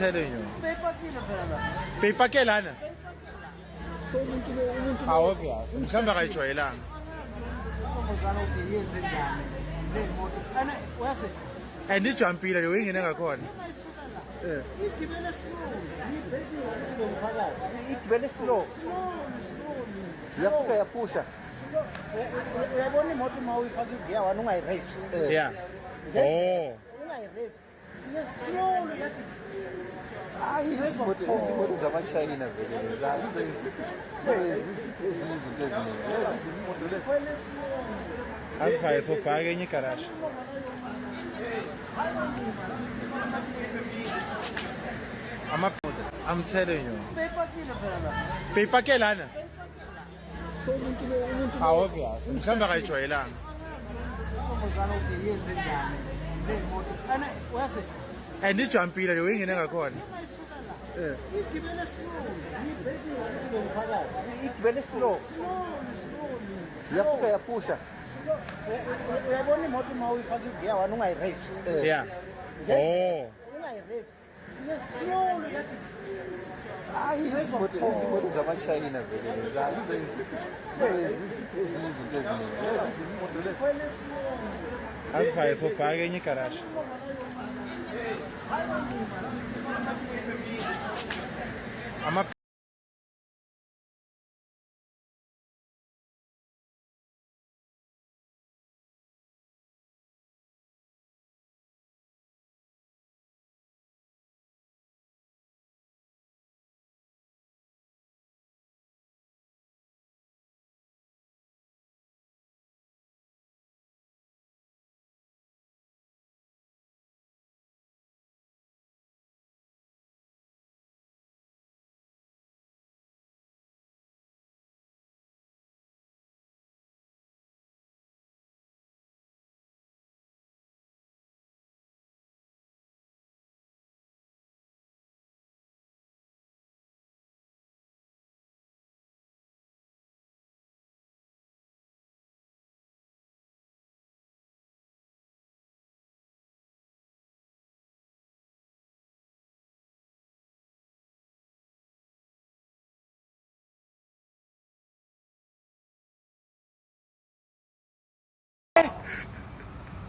telling you. Paypakela lana. How obvious. Mkhamba kayijwayelanga. And ijumpile le wengene ngakhona. Igibele slow. Siyafika yapusha. Uyabona imoto uma uyifaka igear wena ungayirev. Yeah. Oh. Ungayirev. Slowly yathi. Hayi izimoto zamashayina vele zazi ezinye izinto eziningi. Azifaye so bhaka enye garage. I'm telling you. Paypakela lana. How obvious. Mkhamba kayijwayelanga. And ijumpile le wengene ngakhona. Igibele slow. Siyafika yapusha. Uyabona imoto uma uyifaka igear wena ungayirev. Yeah. Oh. Ungayirev. Slowly yathi. Hayi izimoto zamashayina vele zazi ezinye izinto eziningi. Azifaye so bhaka enye garage.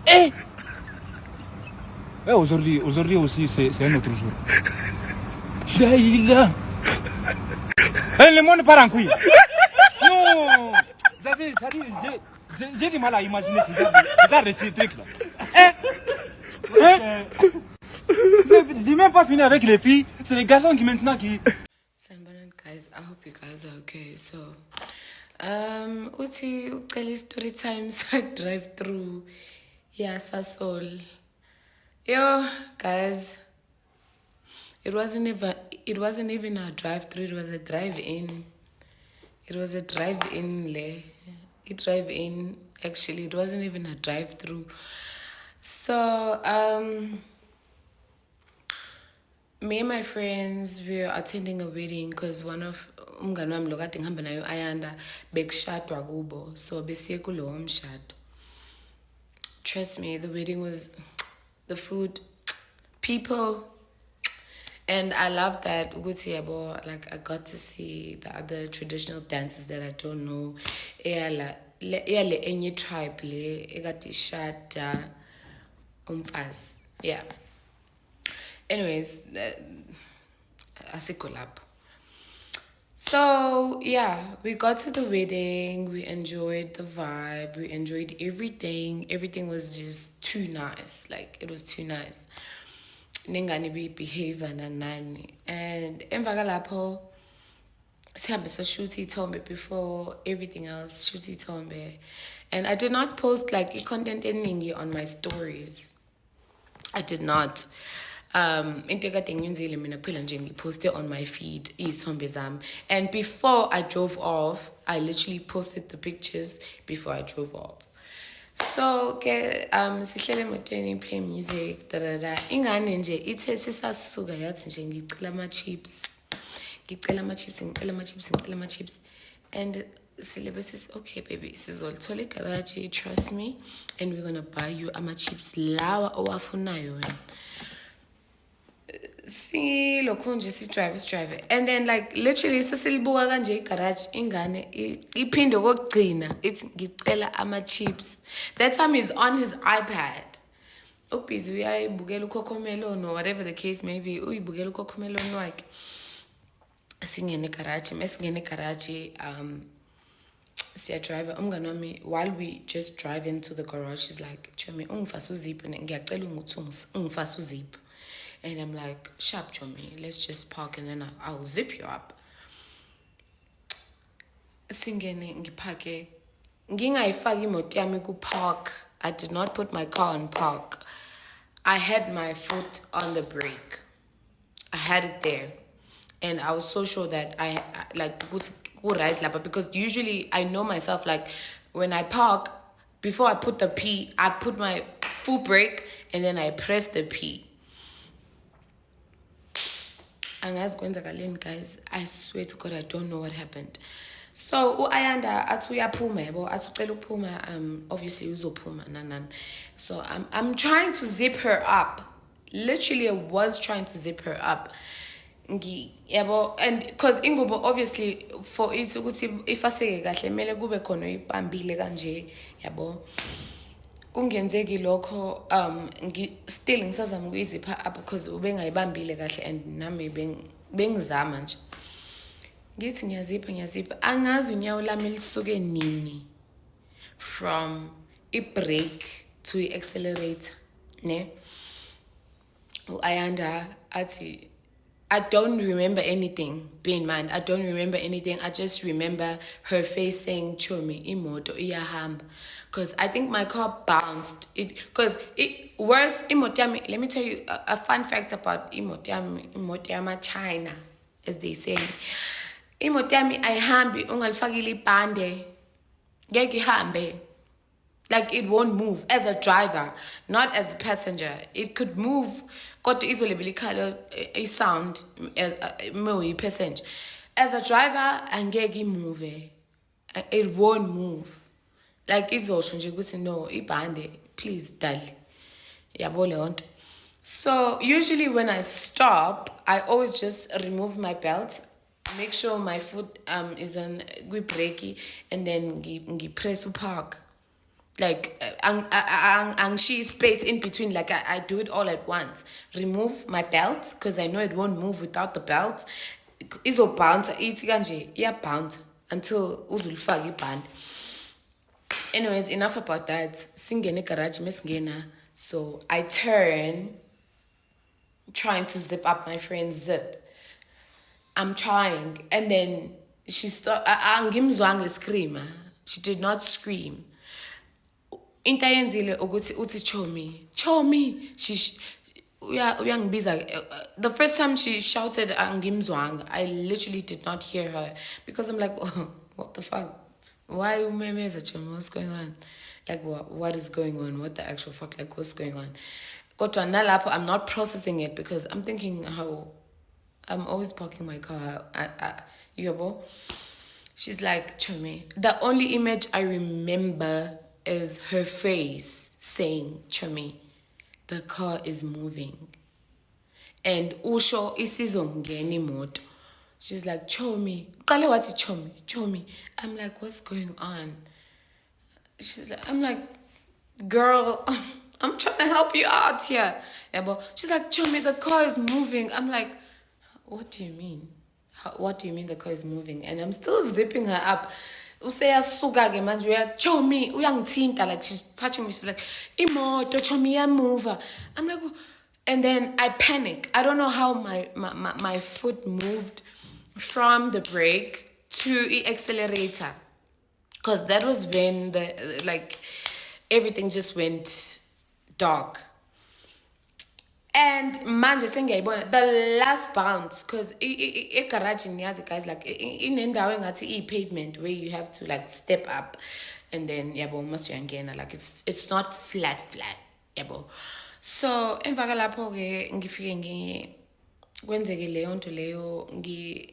Eh! Aujourd'hui aussi, c'est un autre jour. Là. Le monde part en couille. Non! J'ai du mal à imaginer ces trucs-là. J'ai même pas fini avec les filles. C'est les garçons qui maintenant qui... Guys, I hope you guys are okay. So, uthi ucela story times drive through. Yeah, Sasol. Yo, guys, it wasn't even a drive-through. It was a drive-in. It was a drive-in. Actually, it wasn't even a drive-through. So, me and my friends were attending a wedding because one of umngani wami lo kade ngihamba nayo Ayanda bekushadwa kubo. So besiye kulo umshado. Trust me, the wedding was, the food, people, and I love that. Like I got to see the other traditional dances that I don't know. Enye tribe le ekade ishada umfazi. Yeah. Anyways, asikho lapho. So, yeah, we got to the wedding, we enjoyed the vibe, we enjoyed everything. Everything was just too nice. Like, it was too nice. Nengani behavior nanani. And emva kalapho, sihambe so shooty tombe before everything else, shooty tombe. And I did not post like content eningi on my stories. I did not. Into ekade ngiyenzile mina kuphela nje ngiposte on my feed izithombe zami, and before I drove off I literally posted the pictures before I drove off. So ke sihlele emotweni play music ingane nje ithe sisasuka yathi nje ngicela ama chips and silebe sis, okay baby, sizolithola igarage, trust me, and we're gonna buy you ama chips lawa owafunayo wena. silokhu nje sidrive and then like literally sesilibuka kanje igarage ingane iphinde kokugcina ithi ngicela ama-chips. That time he's on his iPad ubhizi uyayibukela uCocomelon or whatever the case may be, uyibukela uCocomelon wakhe. Singene egarage mesingene egarage siyadrive umngane wami, while we just drive into the garage, she's like, Chomi, ungifasa uzipho ngiyacela ukuthi ungifasa uzipho. And I'm like, sharp Chomi, let's just park and then I'll zip you up. Singene ngiphake ngingayifaki imoto yami ku park. I did not put my car on park. I had my foot on the brake. I had it there. And I was so sure that I like right lapha, because usually I know myself, like when I park, before I put the P, I put my full brake and then I press the P. Angazi kwenzakaleni guys, I swear to God I don't know what happened. So uAyanda athi uyaphuma yabo, athi ucela ukuphuma, obviously uzophuma nanan. So I'm trying to zip her up. Literally I was trying to zip her up. Yabo, and because ingubo obviously for it ukuthi ifaseke kahle mele kube khona ipambile kanje yabo, kungenzeki lokho still ngisazama ukuyizipha up because ubengayibambile kahle and nami bengizama nje ngithi ngiyazipha angazi unyawo lami lisuke nini from i-brake to i-accelerator ne. Ayanda athi I don't remember anything. Bear in mind, I don't remember anything. I just remember her face saying, Chomi, imoto iyahamba. Because I think my car bounced. Because worse, imotiami, let me tell you a fun fact about imotiama China, as they say. Imotiami ayihambi ungalifakile ibhande. Ngeke ihambe. Like it won't move as a driver, not as a passenger. It could move, got to easily a sound, a passenger. As a driver, angeke move. It won't move. Like it's also no, ibande, please, dali. Yabole. So usually when I stop, I always just remove my belt, make sure my foot is on good brakey, and then press to park. Like she space in between, like I do it all at once. Remove my belt because I know it won't move without the belt. Izo bounce ithi kanje iya bounce until uzulifaka iband. Anyways, enough about that. Singene garage mesingena, so I turn trying to zip up my friend's zip. I'm trying, and then she angimzwange scream. She did not scream. Into ayenzile ukuthi uthi Chomi she uyangibiza. The first time she shouted angimzwanga, I literally did not hear her because I'm like, oh, what the fuck, why umemeza Chomi, what's going on, like what is going on, what the actual fuck, like what's going on. Kodwa nalapho I'm not processing it because I'm thinking how I'm always parking my car. She's like, Chomi, the only image I remember is her face saying, Chomi, the car is moving. And usho isizongena imoto. She's like, Chomi, qale wathi Chomi. I'm like, what's going on? She's like, I'm like, girl, I'm trying to help you out here. She's like, Chomi, the car is moving. I'm like, what do you mean? What do you mean the car is moving? And I'm still zipping her up. Useyasuka-ke manje Chomi uyangithinta, like she's touching me. She's like, imoto Chomi iyamuva. I'm like, and then I panic. I don't know how my foot moved from the brake to the accelerator, because that was when the everything just went dark. And manje sengiyayibona the last bounce, because garage niyazi guys, like inendawo engathi pavement where you have to like step up and then yabo must uyangena, like it's not flat yabo. So emva kalapho ke ngifike kwenzeke leyo nto leyo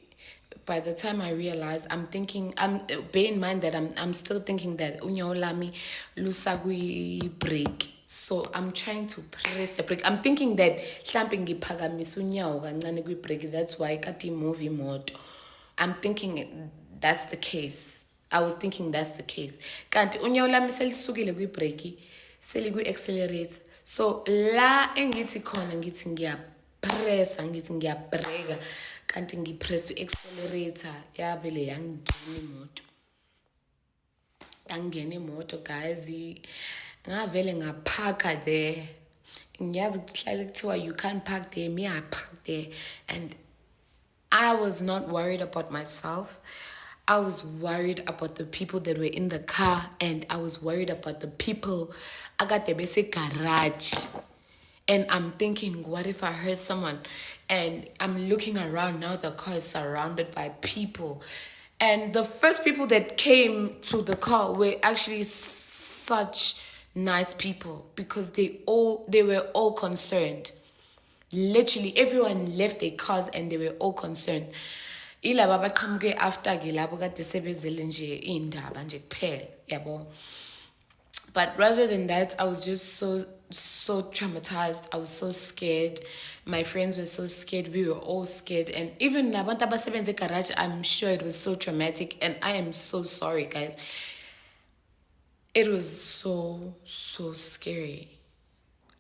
by the time I realize, bear in mind that I'm still thinking that unyawo lami lusa kwi brake. So I'm trying to press the brake. I'm thinking that mhlambe ngiphakamisa unyawo kancane kwi-brake, that's why kati move imoto. I'm thinking that's the case. I was thinking that's the case. Kanti unyawo lami selisukile kwi-brake, selikwi-accelerator. So la engithi khona ngithi ngiyapressa, ngithi ngiyabreka, kanti ngipress i-accelerator, yavele yangena imoto. Yangena imoto, guys. Ngavele ngaparka there. Ngiyazi ukuhlala kuthiwa you can't park there. Me, I parked there, and I was not worried about myself. I was worried about the people that were in the car, and I was worried about the people. I got the basic garage, and I'm thinking, what if I hurt someone? And I'm looking around now. The car is surrounded by people, and the first people that came to the car were actually such nice people, because they were all concerned. Literally everyone left their cars and they were all concerned. Ilaba baqhamuke after ke labo kade sebezele nje indaba nje kuphela, yabo. But rather than that, I was just so traumatized. I was so scared. My friends were so scared. We were all scared. And even nabantu abasebenza egarage, I'm sure it was so traumatic. And I am so sorry, guys. It was so scary.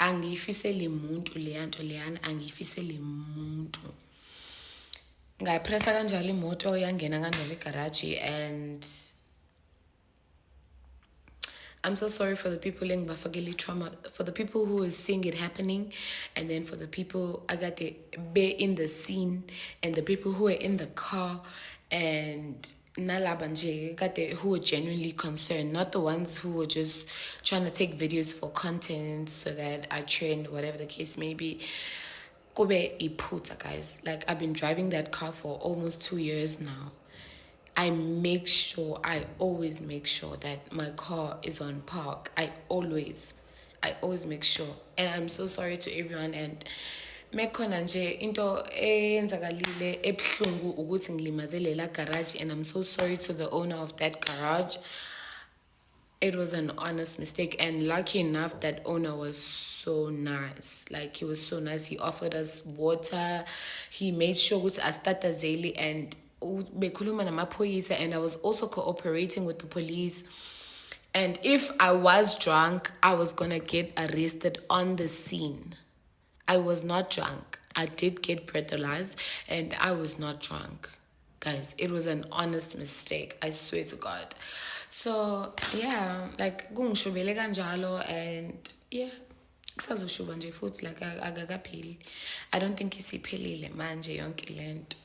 Angifiseli muntu leyanto leyana, angifiseli muntu. Ngayipressa kanjalo imoto yangena kanjalo egarage, and I'm so sorry for the people for the people who were seeing it happening, and then for the people I got to be in the scene, and the people who were in the car, and who were genuinely concerned, not the ones who were just trying to take videos for content so that I trend, whatever the case may be. Kobe iputa, guys. Like, I've been driving that car for almost 2 years now. I always make sure that my car is on park. I always make sure. And I'm so sorry to everyone. And mekhona nje into eyenzakalile ebhlungu ukuthi ngilimazele la garage, and I'm so sorry to the owner of that garage. It was an honest mistake, and lucky enough that owner was so nice. Like, he was so nice. He offered us water. He made sure ukuthi asitatazeli, and bekhuluma namaphoyisa, and I was also cooperating with the police. And if I was drunk, I was gonna get arrested on the scene. I was not drunk. I did get breathalyzed, and I was not drunk. Guys, it was an honest mistake. I swear to God. So, yeah, like, kungishubele kanjalo, and yeah, kusazoshuba nje futhi, like, akakapheli. I don't think isiphelile manje yonke lento.